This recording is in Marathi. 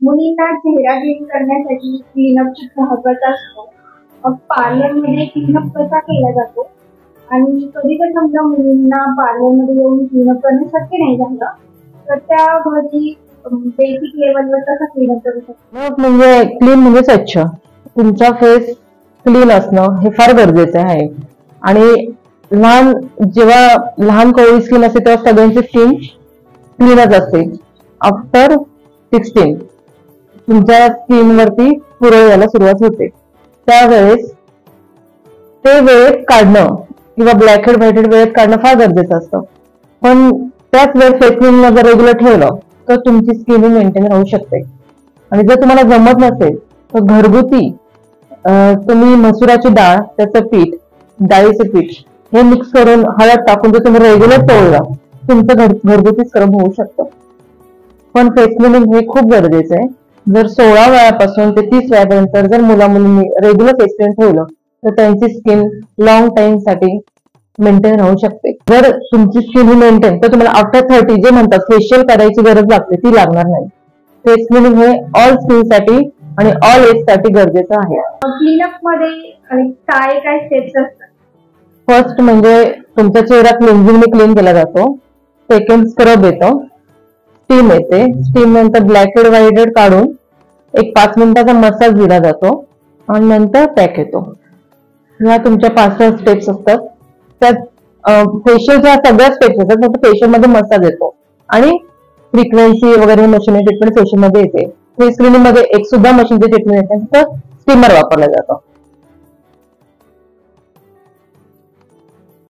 मुलींना चेहरा क्लीन करण्यासाठी क्लीनअप खूप महत्वाचा असतो. मग पार्लरमध्ये क्लीनअप कसा केला जातो आणि कधी कधी समजा मुलींना पार्लरमध्ये येऊन क्लीनअप करणं शक्य नाही झालं तर त्या घरी बेसिक लेवलवर कसा क्लीनअप करू शकतो? म्हणजे क्लीन म्हणजे स्वच्छ. तुमचा फेस क्लीन असणं हे फार गरजेचं आहे. आणि जेव्हा लहान कोवळी स्किन असते तेव्हा सगळ्यांची स्किन क्लीनच असते. आफ्टर 16 तुमच्या स्किन वरती पुरळ यायला सुरुवात होते. त्यावेळेस ते वेळेत काढणं किंवा ब्लॅक हेड व्हाईट हेड वेळेत काढणं फार गरजेचं असतं. पण त्याच वेळेस फेस क्लीन जर रेग्युलर ठेवलं तर तुमची स्किन ही मेंटेन राहू शकते. आणि जर तुम्हाला जमत नसेल तर घरगुती तुम्ही मसुराची डाळ, त्याचं पीठ, डाळीचं पीठ हे मिक्स करून हळद टाकून जर तुम्ही रेग्युलर चोळलं तुमचं घरगुती स्क्रब होऊ शकतं. पण फेस क्लिनिंग हे खूप गरजेचं आहे. जर 16 वयापासून ते 30 वयापर्यंत जर मुला मुलींनी रेग्युलर फेस क्लीन ठेवलं तर त्यांची स्किन लॉंग टाइम साठी मेंटेन राहू शकते. जर तुमची स्किन ही मेंटेन तर तुम्हाला आफ्टर 30 जे म्हणतात फेशियल करायची गरज लागते ती लागणार नाही. फेस क्लिनिंग हे ऑल स्किन साठी आणि ऑल एज साठी गरजेचं आहे. क्लीनअप मध्ये काय काय स्टेप्स असतात? फर्स्ट म्हणजे तुमचा चेहरा क्लिन्झिंगने क्लीन केला जातो. सेकंड स्क्रब येतो, स्टीम येते. स्टीम नंतर ब्लॅक हेड व्हाईट हेड काढून एक 5 मिनिटाचा मसाज दिला जातो आणि नंतर पॅक येतो. ह्या तुमच्या 5-6 स्टेप्स असतात. त्यात फेशियलच्या सगळ्या स्टेप्स असतात. फक्त फेशियल मध्ये मसाज येतो आणि फ्रिक्वेन्सी वगैरे मशीन ट्रीटमेंट फेशियल मध्ये येते. फेस क्लिनिंग मध्ये एक सुद्धा मशीनची ट्रीटमेंट येते, फक्त स्टीमर वापरला जातो.